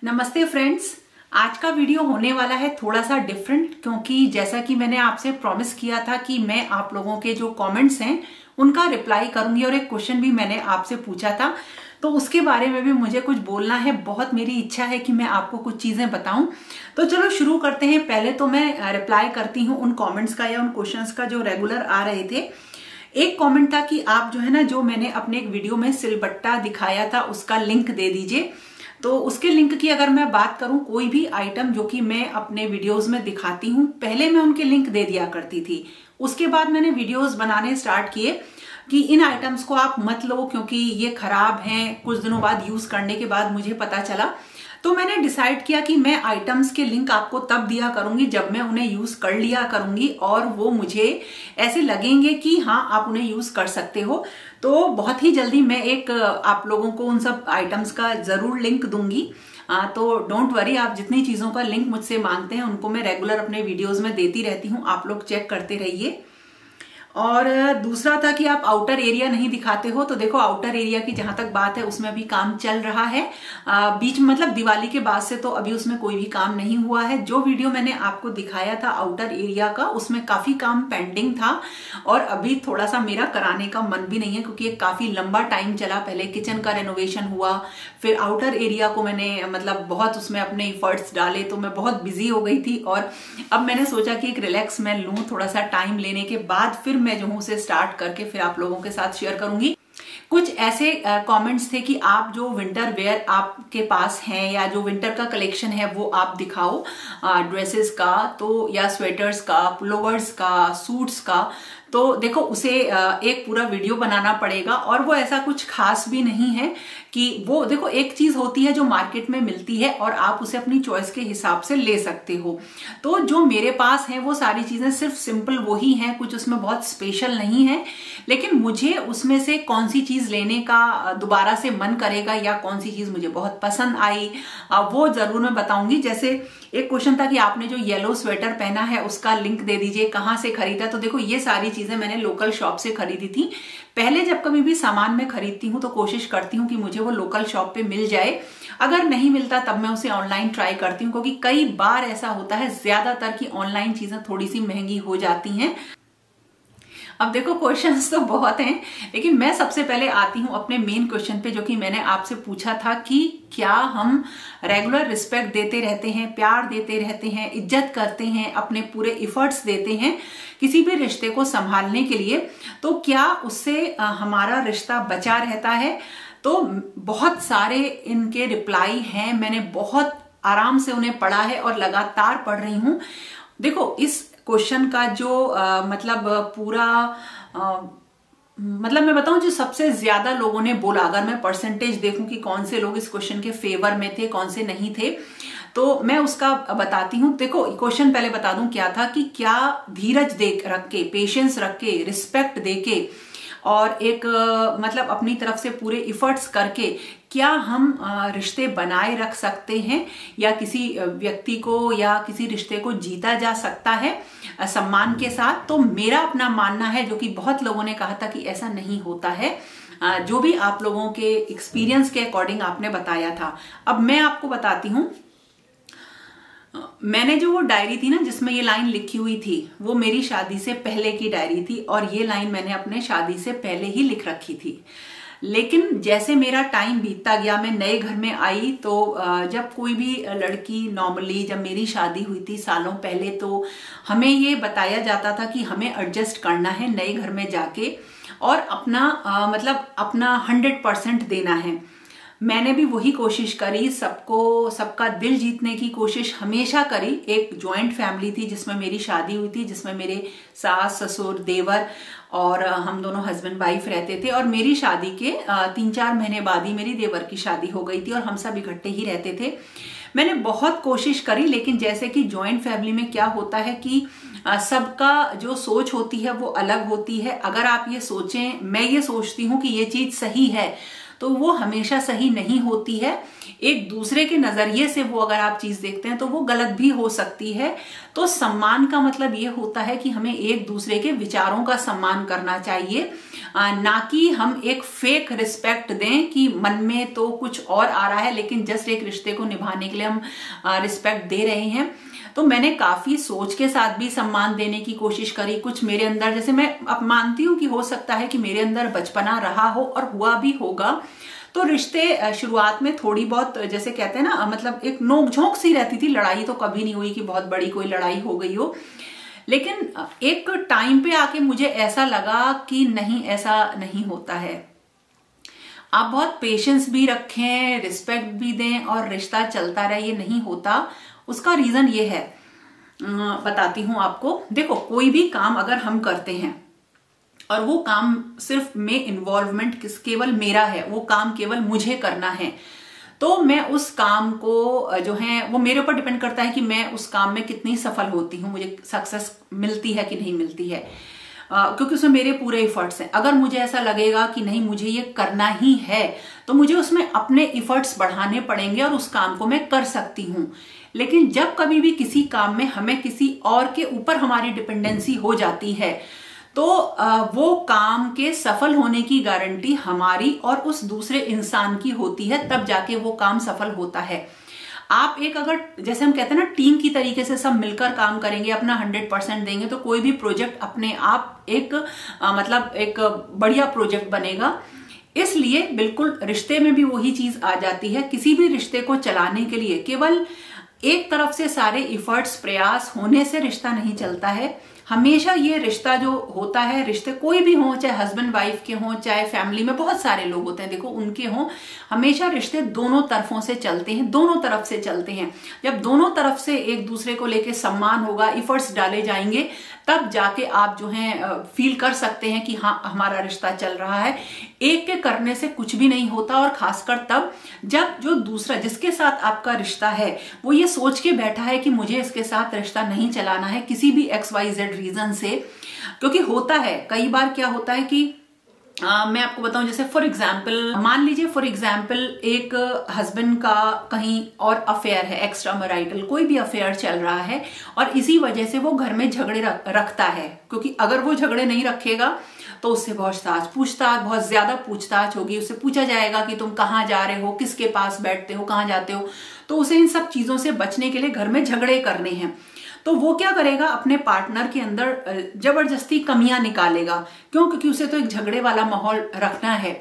नमस्ते फ्रेंड्स। आज का वीडियो होने वाला है थोड़ा सा डिफरेंट, क्योंकि जैसा कि मैंने आपसे प्रॉमिस किया था कि मैं आप लोगों के जो कमेंट्स हैं उनका रिप्लाई करूंगी और एक क्वेश्चन भी मैंने आपसे पूछा था, तो उसके बारे में भी मुझे कुछ बोलना है। बहुत मेरी इच्छा है कि मैं आपको कुछ चीजें बताऊं। तो चलो शुरू करते हैं। पहले तो मैं रिप्लाई करती हूँ उन कॉमेंट्स का या उन क्वेश्चंस का जो रेगुलर आ रहे थे। एक कमेंट था कि आप जो है ना, जो मैंने अपने एक वीडियो में सिलबट्टा दिखाया था उसका लिंक दे दीजिए। तो उसके लिंक की अगर मैं बात करूं, कोई भी आइटम जो कि मैं अपने वीडियोस में दिखाती हूं, पहले मैं उनके लिंक दे दिया करती थी। उसके बाद मैंने वीडियोस बनाने स्टार्ट किए कि इन आइटम्स को आप मत लो क्योंकि ये खराब हैं। कुछ दिनों बाद यूज करने के बाद मुझे पता चला, तो मैंने डिसाइड किया कि मैं आइटम्स के लिंक आपको तब दिया करूंगी जब मैं उन्हें यूज कर लिया करूंगी और वो मुझे ऐसे लगेंगे कि हाँ आप उन्हें यूज कर सकते हो। तो बहुत ही जल्दी मैं एक आप लोगों को उन सब आइटम्स का जरूर लिंक दूंगी। तो डोंट वरी, आप जितनी चीजों का लिंक मुझसे मांगते हैं उनको मैं रेगुलर अपने वीडियोज में देती रहती हूँ। आप लोग चेक करते रहिए। और दूसरा था कि आप आउटर एरिया नहीं दिखाते हो, तो देखो आउटर एरिया की जहां तक बात है उसमें अभी काम चल रहा है। बीच में मतलब दिवाली के बाद से तो अभी उसमें कोई भी काम नहीं हुआ है। जो वीडियो मैंने आपको दिखाया था आउटर एरिया का, उसमें काफी काम पेंडिंग था और अभी थोड़ा सा मेरा कराने का मन भी नहीं है क्योंकि ये काफी लंबा टाइम चला। पहले किचन का रेनोवेशन हुआ, फिर आउटर एरिया को मैंने मतलब बहुत उसमें अपने इफर्ट्स डाले, तो मैं बहुत बिजी हो गई थी। और अब मैंने सोचा कि एक रिलैक्स मैं लूं, थोड़ा सा टाइम लेने के बाद फिर मैं जो हूं उसे स्टार्ट करके फिर आप लोगों के साथ शेयर करूंगी। कुछ ऐसे कमेंट्स थे कि आप जो विंटर वेयर आपके पास हैं या जो विंटर का कलेक्शन है वो आप दिखाओ, ड्रेसेस का तो या स्वेटर्स का, पुलोवर्स का, सूट्स का। तो देखो उसे एक पूरा वीडियो बनाना पड़ेगा और वो ऐसा कुछ खास भी नहीं है कि वो देखो एक चीज होती है जो मार्केट में मिलती है और आप उसे अपनी चॉइस के हिसाब से ले सकते हो। तो जो मेरे पास है वो सारी चीजें सिर्फ सिंपल वही हैं, कुछ उसमें बहुत स्पेशल नहीं है। लेकिन मुझे उसमें से कौन सी चीज लेने का दोबारा से मन करेगा या कौन सी चीज मुझे बहुत पसंद आई वो जरूर मैं बताऊंगी। जैसे एक क्वेश्चन था कि आपने जो येलो स्वेटर पहना है उसका लिंक दे दीजिए, कहाँ से खरीदा। तो देखो ये सारी चीजें मैंने लोकल शॉप से खरीदी थी। पहले जब कभी भी सामान मैं खरीदती हूँ तो कोशिश करती हूँ कि मुझे वो लोकल शॉप पे मिल जाए। अगर नहीं मिलता तब मैं उसे ऑनलाइन ट्राई करती हूँ, क्योंकि कई बार ऐसा होता है ज्यादातर की ऑनलाइन चीजें थोड़ी सी महंगी हो जाती हैं। अब देखो क्वेश्चंस तो बहुत हैं, लेकिन मैं सबसे पहले आती हूँ अपने मेन क्वेश्चन पे, जो कि मैंने आपसे पूछा था कि क्या हम रेगुलर रिस्पेक्ट देते रहते हैं, प्यार देते रहते हैं, इज्जत करते हैं, अपने पूरे इफर्ट्स देते हैं किसी भी रिश्ते को संभालने के लिए, तो क्या उससे हमारा रिश्ता बचा रहता है। तो बहुत सारे इनके रिप्लाई हैं, मैंने बहुत आराम से उन्हें पढ़ा है और लगातार पढ़ रही हूँ। देखो इस क्वेश्चन का जो मतलब पूरा मतलब मैं बताऊं जो सबसे ज्यादा लोगों ने बोला, अगर मैं परसेंटेज देखूं कि कौन से लोग इस क्वेश्चन के फेवर में थे कौन से नहीं थे, तो मैं उसका बताती हूं। देखो क्वेश्चन पहले बता दूं क्या था कि क्या धीरज रख के, पेशेंस रख के, रिस्पेक्ट दे के और एक मतलब अपनी तरफ से पूरे इफर्ट्स करके क्या हम रिश्ते बनाए रख सकते हैं या किसी व्यक्ति को या किसी रिश्ते को जीता जा सकता है सम्मान के साथ। तो मेरा अपना मानना है, जो कि बहुत लोगों ने कहा था कि ऐसा नहीं होता है, जो भी आप लोगों के एक्सपीरियंस के अकॉर्डिंग आपने बताया था। अब मैं आपको बताती हूँ, मैंने जो वो डायरी थी ना जिसमें ये लाइन लिखी हुई थी, वो मेरी शादी से पहले की डायरी थी और ये लाइन मैंने अपने शादी से पहले ही लिख रखी थी। लेकिन जैसे मेरा टाइम बीतता गया, मैं नए घर में आई, तो जब कोई भी लड़की नॉर्मली, जब मेरी शादी हुई थी सालों पहले, तो हमें ये बताया जाता था कि हमें एडजस्ट करना है नए घर में जाके और अपना मतलब अपना 100% देना है। मैंने भी वही कोशिश करी, सबका दिल जीतने की कोशिश हमेशा करी। एक जॉइंट फैमिली थी जिसमें मेरी शादी हुई थी, जिसमें मेरे सास, ससुर, देवर और हम दोनों हस्बैंड वाइफ रहते थे। और मेरी शादी के 3-4 महीने बाद ही मेरी देवर की शादी हो गई थी और हम सब इकट्ठे ही रहते थे। मैंने बहुत कोशिश करी, लेकिन जैसे कि जॉइंट फैमिली में क्या होता है कि सबका जो सोच होती है वो अलग होती है। अगर आप ये सोचें, मैं ये सोचती हूँ कि ये चीज सही है, तो वो हमेशा सही नहीं होती है। एक दूसरे के नजरिए से वो अगर आप चीज देखते हैं तो वो गलत भी हो सकती है। तो सम्मान का मतलब ये होता है कि हमें एक दूसरे के विचारों का सम्मान करना चाहिए, ना कि हम एक फेक रिस्पेक्ट दें कि मन में तो कुछ और आ रहा है लेकिन जस्ट एक रिश्ते को निभाने के लिए हम रिस्पेक्ट दे रहे हैं। तो मैंने काफी सोच के साथ भी सम्मान देने की कोशिश करी। कुछ मेरे अंदर, जैसे मैं अब मानती हूँ कि हो सकता है कि मेरे अंदर बचपना रहा हो और हुआ भी होगा, तो रिश्ते शुरुआत में थोड़ी बहुत, जैसे कहते हैं ना, मतलब एक नोकझोंक सी रहती थी। लड़ाई तो कभी नहीं हुई कि बहुत बड़ी कोई लड़ाई हो गई हो, लेकिन एक टाइम पे आके मुझे ऐसा लगा कि नहीं, ऐसा नहीं होता है। आप बहुत पेशेंस भी रखें, रिस्पेक्ट भी दें और रिश्ता चलता रहे, ये नहीं होता। उसका रीजन ये है, बताती हूं आपको। देखो, कोई भी काम अगर हम करते हैं और वो काम सिर्फ में इन्वॉल्वमेंट केवल मेरा है, वो काम केवल मुझे करना है, तो मैं उस काम को जो है वो मेरे ऊपर डिपेंड करता है कि मैं उस काम में कितनी सफल होती हूँ, मुझे सक्सेस मिलती है कि नहीं मिलती है, क्योंकि उसमें मेरे पूरे इफर्ट्स हैं। अगर मुझे ऐसा लगेगा कि नहीं, मुझे ये करना ही है, तो मुझे उसमें अपने इफर्ट्स बढ़ाने पड़ेंगे और उस काम को मैं कर सकती हूँ। लेकिन जब कभी भी किसी काम में हमें किसी और के ऊपर हमारी डिपेंडेंसी हो जाती है, तो वो काम के सफल होने की गारंटी हमारी और उस दूसरे इंसान की होती है, तब जाके वो काम सफल होता है। आप एक, अगर जैसे हम कहते हैं ना, टीम की तरीके से सब मिलकर काम करेंगे, अपना 100% देंगे, तो कोई भी प्रोजेक्ट अपने आप एक मतलब एक बढ़िया प्रोजेक्ट बनेगा। इसलिए बिल्कुल रिश्ते में भी वही चीज आ जाती है। किसी भी रिश्ते को चलाने के लिए केवल एक तरफ से सारे इफर्ट्स, प्रयास होने से रिश्ता नहीं चलता है। हमेशा ये रिश्ता जो होता है, रिश्ते कोई भी हो, चाहे हस्बैंड वाइफ के हों, चाहे फैमिली में बहुत सारे लोग होते हैं, देखो उनके हों, हमेशा रिश्ते दोनों तरफों से चलते हैं, दोनों तरफ से चलते हैं। जब दोनों तरफ से एक दूसरे को लेके सम्मान होगा, इफर्ट्स डाले जाएंगे, तब जाके आप जो है फील कर सकते हैं कि हाँ, हमारा रिश्ता चल रहा है। एक के करने से कुछ भी नहीं होता, और खासकर तब जब जो दूसरा जिसके साथ आपका रिश्ता है वो ये सोच के बैठा है कि मुझे इसके साथ रिश्ता नहीं चलाना है किसी भी XYZ रीजन से। क्योंकि होता है, कई बार क्या होता है कि मैं आपको बताऊं, जैसे फॉर एग्जाम्पल, मान लीजिए फॉर एग्जाम्पल एक हस्बैंड का कहीं और अफेयर है, एक्स्ट्रा मैरिटल कोई भी अफेयर चल रहा है, और इसी वजह से वो घर में झगड़े रखता है। क्योंकि अगर वो झगड़े नहीं रखेगा तो उससे बहुत ज्यादा पूछताछ होगी। उससे पूछा जाएगा कि तुम कहाँ जा रहे हो, किसके पास बैठते हो, कहाँ जाते हो। तो उसे इन सब चीजों से बचने के लिए घर में झगड़े करने हैं, तो वो क्या करेगा, अपने पार्टनर के अंदर जबरदस्ती कमियां निकालेगा। क्यों? क्योंकि उसे तो एक झगड़े वाला माहौल रखना है।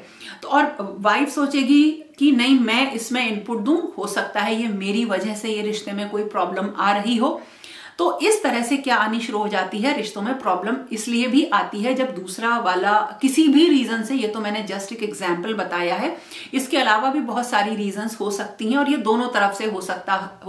तो और वाइफ सोचेगी कि नहीं, मैं इसमें इनपुट दूं, हो सकता है ये मेरी वजह से ये रिश्ते में कोई प्रॉब्लम आ रही हो। तो इस तरह से क्या आनी शुरू हो जाती है, रिश्तों में प्रॉब्लम इसलिए भी आती है जब दूसरा वाला किसी भी रीजन से, ये तो मैंने जस्ट एक एग्जाम्पल बताया है, इसके अलावा भी बहुत सारी रीजंस हो सकती हैं, और ये दोनों तरफ से हो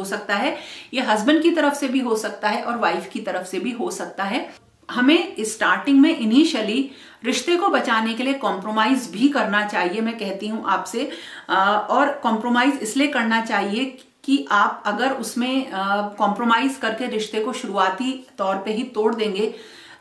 सकता है। ये हस्बैंड की तरफ से भी हो सकता है और वाइफ की तरफ से भी हो सकता है। हमें स्टार्टिंग में इनिशियली रिश्ते को बचाने के लिए कॉम्प्रोमाइज भी करना चाहिए, मैं कहती हूं आपसे। और कॉम्प्रोमाइज इसलिए करना चाहिए कि आप अगर उसमें कॉम्प्रोमाइज करके रिश्ते को शुरुआती तौर पे ही तोड़ देंगे,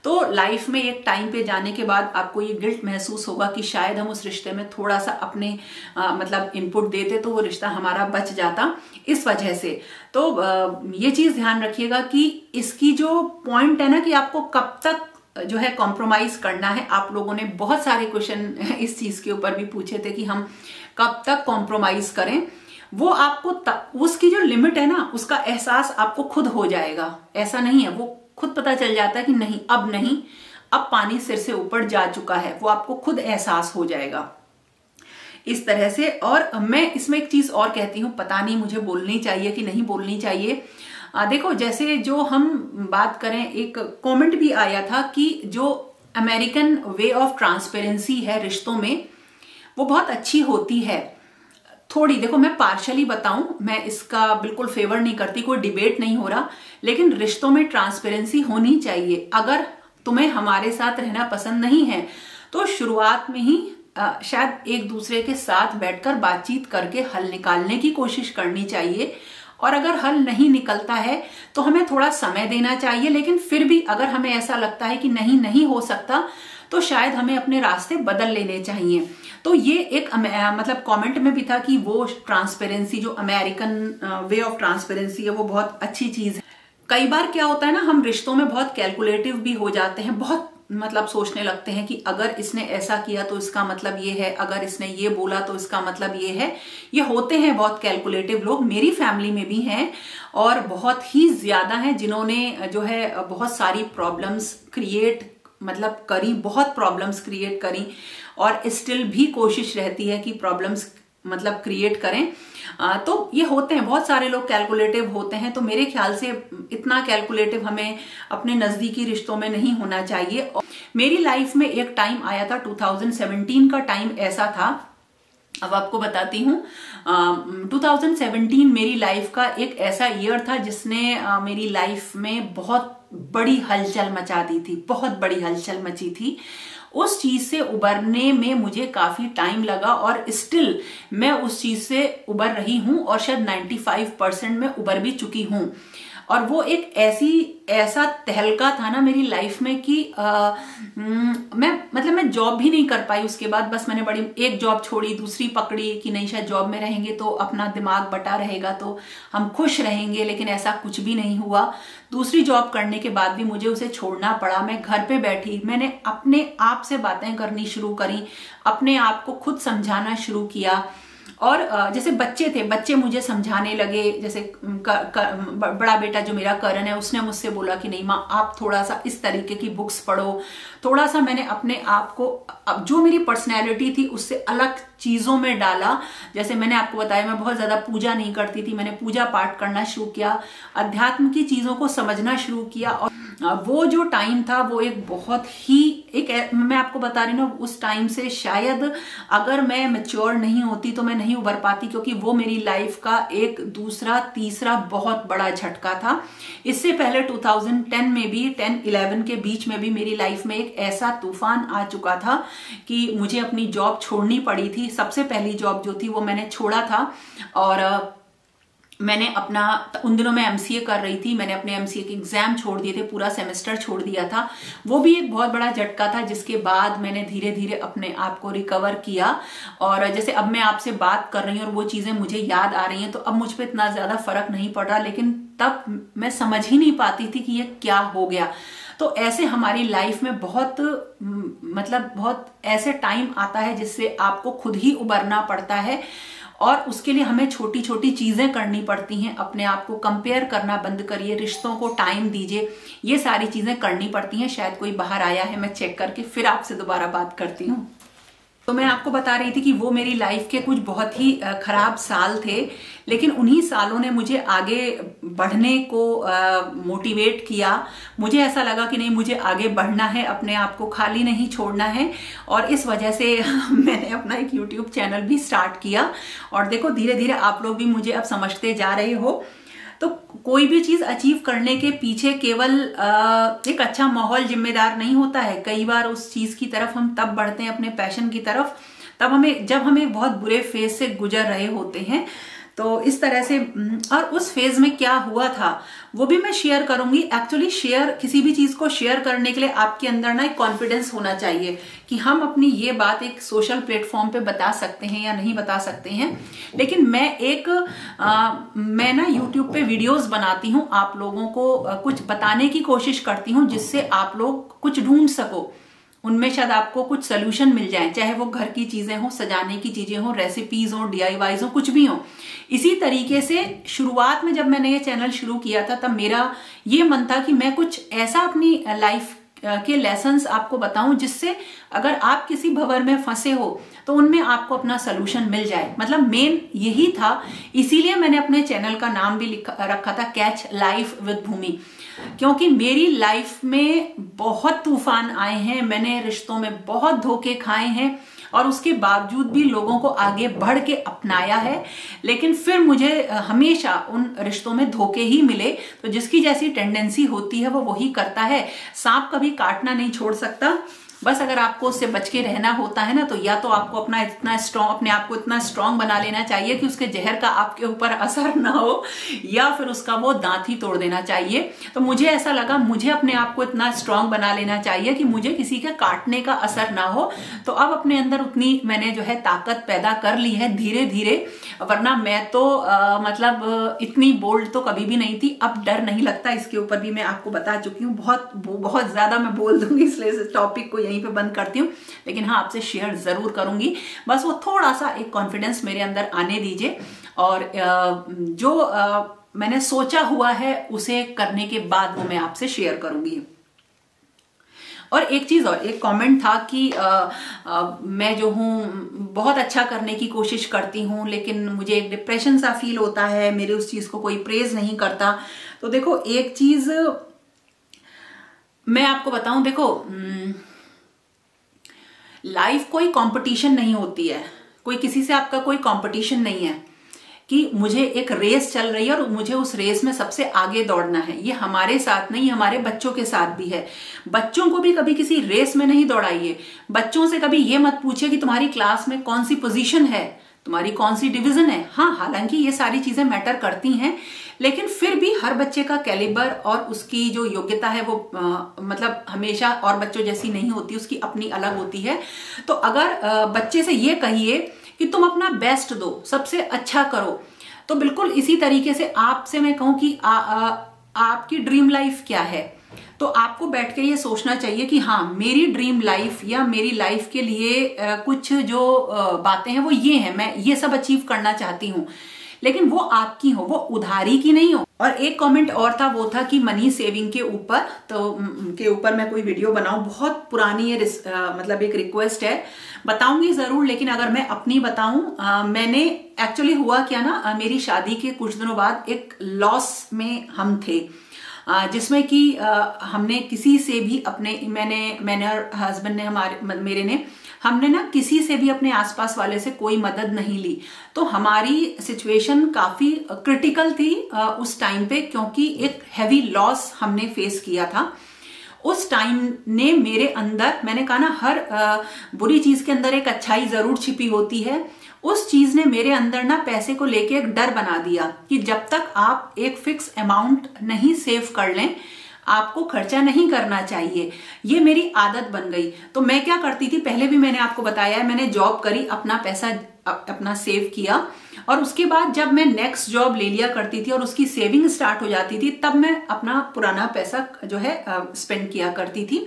तो लाइफ में एक टाइम पे जाने के बाद आपको ये गिल्ट महसूस होगा कि शायद हम उस रिश्ते में थोड़ा सा अपने मतलब इनपुट देते तो वो रिश्ता हमारा बच जाता, इस वजह से। तो ये चीज ध्यान रखिएगा कि इसकी जो पॉइंट है ना, कि आपको कब तक जो है कॉम्प्रोमाइज करना है। आप लोगों ने बहुत सारे क्वेश्चन इस चीज के ऊपर भी पूछे थे कि हम कब तक कॉम्प्रोमाइज करें। वो आपको उसकी जो लिमिट है ना, उसका एहसास आपको खुद हो जाएगा। ऐसा नहीं है, वो खुद पता चल जाता है कि नहीं, अब पानी सिर से ऊपर जा चुका है, वो आपको खुद एहसास हो जाएगा इस तरह से। और मैं इसमें एक चीज और कहती हूँ, पता नहीं मुझे बोलनी चाहिए कि नहीं बोलनी चाहिए। देखो, जैसे जो हम बात करें, एक कमेंट भी आया था कि जो अमेरिकन वे ऑफ ट्रांसपेरेंसी है रिश्तों में, वो बहुत अच्छी होती है थोड़ी। देखो, मैं पार्शली बताऊं, मैं इसका बिल्कुल फेवर नहीं करती, कोई डिबेट नहीं हो रहा, लेकिन रिश्तों में ट्रांसपेरेंसी होनी चाहिए। अगर तुम्हें हमारे साथ रहना पसंद नहीं है तो शुरुआत में ही शायद एक दूसरे के साथ बैठकर बातचीत करके हल निकालने की कोशिश करनी चाहिए। और अगर हल नहीं निकलता है तो हमें थोड़ा समय देना चाहिए। लेकिन फिर भी अगर हमें ऐसा लगता है कि नहीं हो सकता, तो शायद हमें अपने रास्ते बदल लेने चाहिए। तो ये एक मतलब कमेंट में भी था कि वो ट्रांसपेरेंसी, जो अमेरिकन वे ऑफ ट्रांसपेरेंसी है, वो बहुत अच्छी चीज है। कई बार क्या होता है ना, हम रिश्तों में बहुत कैलकुलेटिव भी हो जाते हैं, बहुत मतलब सोचने लगते हैं कि अगर इसने ऐसा किया तो इसका मतलब ये है, अगर इसने ये बोला तो इसका मतलब ये है। ये होते हैं बहुत कैलकुलेटिव लोग, मेरी फैमिली में भी हैं और बहुत ही ज्यादा हैं, जिन्होंने जो है बहुत सारी प्रॉब्लम्स क्रिएट मतलब करी, बहुत प्रॉब्लम्स क्रिएट करी और स्टिल भी कोशिश रहती है कि प्रॉब्लम्स मतलब क्रिएट करें। तो ये होते हैं, बहुत सारे लोग कैलकुलेटिव होते हैं। तो मेरे ख्याल से इतना कैलकुलेटिव हमें अपने नजदीकी रिश्तों में नहीं होना चाहिए। मेरी लाइफ में एक टाइम आया था, 2017 का टाइम ऐसा था, अब आपको बताती हूँ। 2017 मेरी लाइफ का एक ऐसा ईयर था जिसने मेरी लाइफ में बहुत बड़ी हलचल मचा दी थी, बहुत बड़ी हलचल मची थी। उस चीज से उबरने में मुझे काफी टाइम लगा और स्टिल मैं उस चीज से उबर रही हूं और शायद 95% में उबर भी चुकी हूं। और वो एक ऐसा तहलका था ना मेरी लाइफ में कि मैं जॉब भी नहीं कर पाई उसके बाद। बस मैंने बड़ी एक जॉब छोड़ी, दूसरी पकड़ी कि नहीं शायद जॉब में रहेंगे तो अपना दिमाग बटा रहेगा तो हम खुश रहेंगे, लेकिन ऐसा कुछ भी नहीं हुआ। दूसरी जॉब करने के बाद भी मुझे उसे छोड़ना पड़ा। मैं घर पे बैठी, मैंने अपने आप से बातें करनी शुरू करी, अपने आप को खुद समझाना शुरू किया। और जैसे बच्चे थे, बच्चे मुझे समझाने लगे। जैसे बड़ा बेटा जो मेरा करण है, उसने मुझसे बोला कि नहीं माँ आप थोड़ा सा इस तरीके की बुक्स पढ़ो। थोड़ा सा मैंने अपने आप को, अब जो मेरी पर्सनैलिटी थी उससे अलग चीजों में डाला। जैसे मैंने आपको बताया मैं बहुत ज्यादा पूजा नहीं करती थी, मैंने पूजा पाठ करना शुरू किया, अध्यात्म की चीजों को समझना शुरू किया। और वो जो टाइम था वो एक बहुत ही मैं आपको बता रही हूँ, उस टाइम से शायद अगर मैं मैच्योर नहीं होती तो मैं नहीं उबर पाती, क्योंकि वो मेरी लाइफ का एक दूसरा तीसरा बहुत बड़ा झटका था। इससे पहले 2010 में भी, 10-11 के बीच में भी मेरी लाइफ में एक ऐसा तूफान आ चुका था कि मुझे अपनी जॉब छोड़नी पड़ी थी। सबसे पहली जॉब जो थी वो मैंने छोड़ा था और मैंने अपना, उन दिनों मैं एमसीए कर रही थी, मैंने अपने एमसीए के एग्जाम छोड़ दिए थे, पूरा सेमेस्टर छोड़ दिया था। वो भी एक बहुत बड़ा झटका था, जिसके बाद मैंने धीरे धीरे अपने आप को रिकवर किया। और जैसे अब मैं आपसे बात कर रही हूँ और वो चीजें मुझे याद आ रही हैं, तो अब मुझ पर इतना ज्यादा फर्क नहीं पड़ रहा, लेकिन तब मैं समझ ही नहीं पाती थी कि ये क्या हो गया। तो ऐसे हमारी लाइफ में बहुत बहुत ऐसे टाइम आता है जिससे आपको खुद ही उबरना पड़ता है और उसके लिए हमें छोटी छोटी चीजें करनी पड़ती हैं। अपने आप को कंपेयर करना बंद करिए, रिश्तों को टाइम दीजिए, ये सारी चीजें करनी पड़ती हैं। शायद कोई बाहर आया है, मैं चेक करके फिर आपसे दोबारा बात करती हूँ। तो मैं आपको बता रही थी कि वो मेरी लाइफ के कुछ बहुत ही खराब साल थे, लेकिन उन्हीं सालों ने मुझे आगे बढ़ने को मोटिवेट किया। मुझे ऐसा लगा कि नहीं, मुझे आगे बढ़ना है, अपने आप को खाली नहीं छोड़ना है। और इस वजह से मैंने अपना एक YouTube चैनल भी स्टार्ट किया। और देखो धीरे धीरे आप लोग भी मुझे अब समझते जा रहे हो। तो कोई भी चीज अचीव करने के पीछे केवल एक अच्छा माहौल जिम्मेदार नहीं होता है। कई बार उस चीज की तरफ हम तब बढ़ते हैं, अपने पैशन की तरफ, जब हमें बहुत बुरे फेज से गुजर रहे होते हैं। तो इस तरह से, और उस फेज में क्या हुआ था वो भी मैं शेयर करूंगी। एक्चुअली किसी भी चीज को शेयर करने के लिए आपके अंदर ना एक कॉन्फिडेंस होना चाहिए कि हम अपनी ये बात एक सोशल प्लेटफॉर्म पे बता सकते हैं या नहीं बता सकते हैं। लेकिन मैं ना यूट्यूब पे वीडियोस बनाती हूँ, आप लोगों को कुछ बताने की कोशिश करती हूँ जिससे आप लोग कुछ ढूंढ सको, उनमें शायद आपको कुछ सोल्यूशन मिल जाए, चाहे वो घर की चीजें हो, सजाने की चीजें हो, रेसिपीज हो, DIYs हो, कुछ भी हो। इसी तरीके से शुरुआत में जब मैंने ये चैनल शुरू किया था, तब मेरा ये मन था कि मैं कुछ ऐसा अपनी लाइफ के लेसन्स आपको बताऊं जिससे अगर आप किसी भंवर में फंसे हो तो उनमें आपको अपना सोल्यूशन मिल जाए। मतलब मेन यही था, इसीलिए मैंने अपने चैनल का नाम भी रखा था कैच लाइफ विद भूमि, क्योंकि मेरी लाइफ में बहुत तूफान आए हैं, मैंने रिश्तों में बहुत धोखे खाए हैं और उसके बावजूद भी लोगों को आगे बढ़ के अपनाया है। लेकिन फिर मुझे हमेशा उन रिश्तों में धोखे ही मिले। तो जिसकी जैसी टेंडेंसी होती है वो वही करता है। सांप कभी काटना नहीं छोड़ सकता। बस अगर आपको उससे बच के रहना होता है ना, तो या तो आपको अपने आप को इतना स्ट्रांग बना लेना चाहिए कि उसके जहर का आपके ऊपर असर ना हो, या फिर उसका वो दांत ही तोड़ देना चाहिए। तो मुझे ऐसा लगा, मुझे अपने आप को इतना स्ट्रांग बना लेना चाहिए कि मुझे किसी के काटने का असर ना हो। तो अब अपने अंदर उतनी मैंने जो है ताकत पैदा कर ली है धीरे धीरे, वरना मैं तो मतलब इतनी बोल्ड तो कभी भी नहीं थी। अब डर नहीं लगता, इसके ऊपर भी मैं आपको बता चुकी हूँ। बहुत ज्यादा मैं बोल दूंगी, इसलिए इस टॉपिक को यहीं पे बंद करती हूँ। लेकिन हाँ, आपसे शेयर जरूर करूंगी, बस वो थोड़ा सा एक कॉन्फिडेंस मेरे अंदर आने दीजिए, और जो मैंने सोचा हुआ है उसे करने के बाद वो मैं आपसे शेयर करूंगी। और एक चीज और, एक कमेंट था कि मैं जो हूँ बहुत अच्छा करने की कोशिश करती हूँ, लेकिन मुझे एक डिप्रेशन सा फील होता है, मेरे उस चीज को कोई प्रेज नहीं करता। तो देखो, एक चीज मैं आपको बताऊं, देखो लाइफ कोई कंपटीशन नहीं होती है, कोई किसी से आपका कोई कंपटीशन नहीं है कि मुझे एक रेस चल रही है और मुझे उस रेस में सबसे आगे दौड़ना है। ये हमारे साथ नहीं, हमारे बच्चों के साथ भी है। बच्चों को भी कभी किसी रेस में नहीं दौड़ाइए। बच्चों से कभी ये मत पूछिए कि तुम्हारी क्लास में कौन सी पोजीशन है, तुम्हारी कौन सी डिवीजन है। हाँ, हालांकि ये सारी चीजें मैटर करती हैं, लेकिन फिर भी हर बच्चे का कैलिबर और उसकी जो योग्यता है वो मतलब हमेशा और बच्चों जैसी नहीं होती, उसकी अपनी अलग होती है। तो अगर बच्चे से ये कहिए कि तुम अपना बेस्ट दो, सबसे अच्छा करो, तो बिल्कुल इसी तरीके से आपसे मैं कहूं कि आपकी ड्रीम लाइफ क्या है, तो आपको बैठ के ये सोचना चाहिए कि हाँ, मेरी ड्रीम लाइफ या मेरी लाइफ के लिए कुछ जो बातें हैं वो ये हैं, मैं ये सब अचीव करना चाहती हूँ, लेकिन वो आपकी हो, वो उधारी की नहीं हो। और एक कमेंट और था, वो था कि मनी सेविंग के ऊपर, तो के ऊपर मैं कोई वीडियो बनाऊं। बहुत पुरानी ये मतलब एक रिक्वेस्ट है, बताऊंगी जरूर, लेकिन अगर मैं अपनी बताऊं, मैंने एक्चुअली हुआ क्या ना, मेरी शादी के कुछ दिनों बाद एक लॉस में हम थे, जिसमें कि हमने किसी से भी मैंने और हस्बैंड ने हमने ना किसी से भी अपने आसपास वाले से कोई मदद नहीं ली। तो हमारी सिचुएशन काफी क्रिटिकल थी उस टाइम पे, क्योंकि एक हैवी लॉस हमने फेस किया था। उस टाइम ने मेरे अंदर, मैंने कहा ना, हर बुरी चीज के अंदर एक अच्छाई जरूर छिपी होती है। उस चीज ने मेरे अंदर ना पैसे को लेके एक डर बना दिया कि जब तक आप एक फिक्स अमाउंट नहीं सेव कर लें, आपको खर्चा नहीं करना चाहिए। ये मेरी आदत बन गई। तो मैं क्या करती थी, पहले भी मैंने आपको बताया है, मैंने जॉब करी, अपना पैसा अपना सेव किया, और उसके बाद जब मैं नेक्स्ट जॉब ले लिया करती थी और उसकी सेविंग स्टार्ट हो जाती थी, तब मैं अपना पुराना पैसा जो है स्पेंड किया करती थी।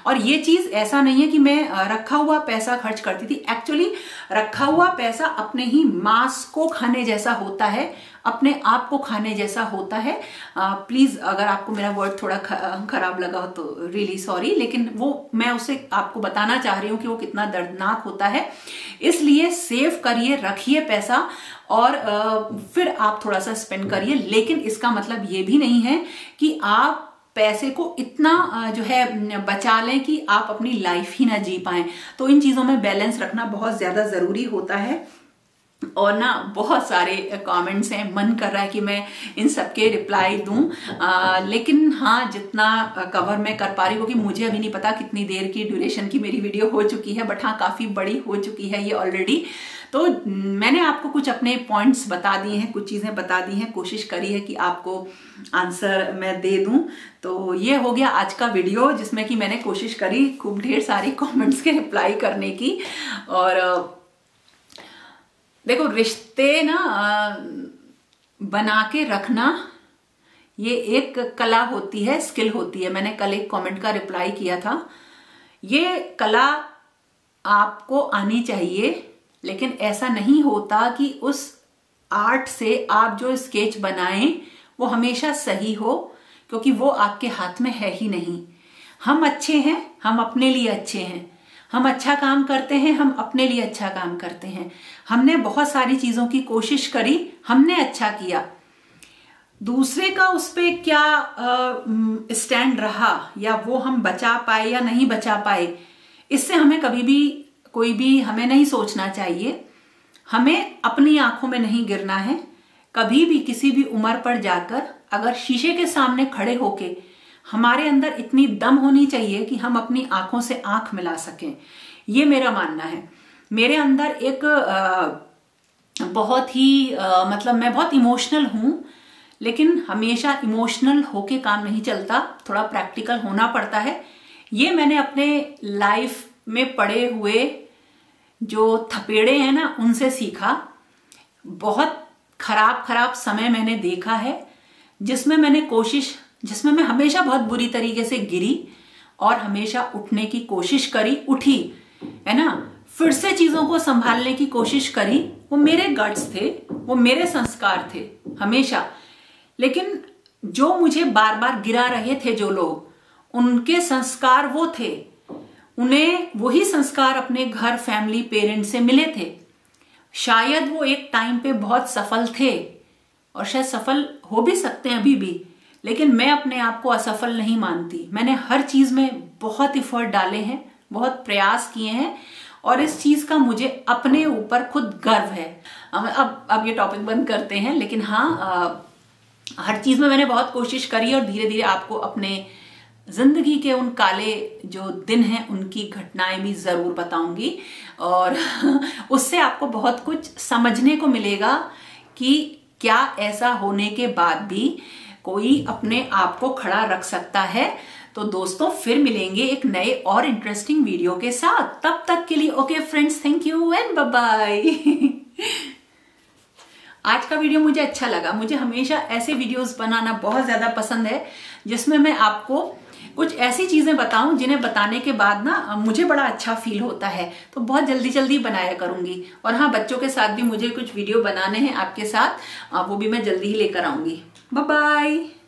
और ये चीज ऐसा नहीं है कि मैं रखा हुआ पैसा खर्च करती थी। एक्चुअली रखा हुआ पैसा अपने ही मांस को खाने जैसा होता है, अपने आप को खाने जैसा होता है। प्लीज, अगर आपको मेरा वर्ड थोड़ा खराब लगा हो तो रियली सॉरी, लेकिन वो मैं उसे आपको बताना चाह रही हूँ कि वो कितना दर्दनाक होता है। इसलिए सेव करिए, रखिए पैसा, और फिर आप थोड़ा सा स्पेंड करिए। लेकिन इसका मतलब ये भी नहीं है कि आप पैसे को इतना जो है बचा लें कि आप अपनी लाइफ ही ना जी पाएं। तो इन चीजों में बैलेंस रखना बहुत ज्यादा जरूरी होता है। और ना बहुत सारे कमेंट्स हैं, मन कर रहा है कि मैं इन सबके रिप्लाई दूं, लेकिन हाँ, जितना कवर मैं कर पा रही हूँ, क्योंकि मुझे अभी नहीं पता कितनी देर की ड्यूरेशन की मेरी वीडियो हो चुकी है, बट हाँ, काफी बड़ी हो चुकी है ये ऑलरेडी। तो मैंने आपको कुछ अपने पॉइंट्स बता दिए हैं, कुछ चीजें बता दी हैं, कोशिश करी है कि आपको आंसर मैं दे दूं। तो ये हो गया आज का वीडियो, जिसमें कि मैंने कोशिश करी खूब ढेर सारे कमेंट्स के रिप्लाई करने की। और देखो, रिश्ते ना बना के रखना ये एक कला होती है, स्किल होती है। मैंने कल एक कमेंट का रिप्लाई किया था, ये कला आपको आनी चाहिए, लेकिन ऐसा नहीं होता कि उस आर्ट से आप जो स्केच बनाएं वो हमेशा सही हो, क्योंकि वो आपके हाथ में है ही नहीं। हम अच्छे हैं, हम अपने लिए अच्छे हैं, हम अच्छा काम करते हैं, हम अपने लिए अच्छा काम करते हैं। हमने बहुत सारी चीजों की कोशिश करी, हमने अच्छा किया, दूसरे का उस पे क्या स्टैंड रहा, या वो हम बचा पाए या नहीं बचा पाए, इससे हमें कभी भी कोई भी हमें नहीं सोचना चाहिए। हमें अपनी आंखों में नहीं गिरना है। कभी भी किसी भी उम्र पर जाकर अगर शीशे के सामने खड़े होके हमारे अंदर इतनी दम होनी चाहिए कि हम अपनी आंखों से आंख मिला सकें। ये मेरा मानना है। मेरे अंदर एक बहुत ही मतलब मैं बहुत इमोशनल हूं, लेकिन हमेशा इमोशनल होके काम नहीं चलता, थोड़ा प्रैक्टिकल होना पड़ता है। ये मैंने अपने लाइफ में पड़े हुए जो थपेड़े हैं ना, उनसे सीखा। बहुत खराब समय मैंने देखा है, जिसमें मैं हमेशा बहुत बुरी तरीके से गिरी और हमेशा उठने की कोशिश करी, उठी, है ना, फिर से चीजों को संभालने की कोशिश करी। वो मेरे गट्स थे, वो मेरे संस्कार थे हमेशा। लेकिन जो मुझे बार बार गिरा रहे थे जो लोग, उनके संस्कार वो थे, उन्हें वही संस्कार अपने घर, फैमिली, पेरेंट्स से मिले थे। शायद वो एक टाइम पे बहुत सफल थे और शायद सफल हो भी सकते हैं अभी भी, लेकिन मैं अपने आप को असफल नहीं मानती। मैंने हर चीज में बहुत एफर्ट डाले हैं, बहुत प्रयास किए हैं और इस चीज का मुझे अपने ऊपर खुद गर्व है। अब ये टॉपिक बंद करते हैं, लेकिन हाँ, हर चीज में मैंने बहुत कोशिश करी और धीरे धीरे आपको अपने जिंदगी के उन काले जो दिन हैं उनकी घटनाएं भी जरूर बताऊंगी और उससे आपको बहुत कुछ समझने को मिलेगा कि क्या ऐसा होने के बाद भी कोई अपने आप को खड़ा रख सकता है। तो दोस्तों, फिर मिलेंगे एक नए और इंटरेस्टिंग वीडियो के साथ। तब तक के लिए okay friends, thank you and bye bye. आज का वीडियो मुझे अच्छा लगा। मुझे हमेशा ऐसे वीडियोस बनाना बहुत ज्यादा पसंद है, जिसमें मैं आपको कुछ ऐसी चीजें बताऊं जिन्हें बताने के बाद ना मुझे बड़ा अच्छा फील होता है। तो बहुत जल्दी जल्दी बनाया करूंगी। और हाँ, बच्चों के साथ भी मुझे कुछ वीडियो बनाने हैं आपके साथ, वो भी मैं जल्दी ही लेकर आऊंगी। Bye bye.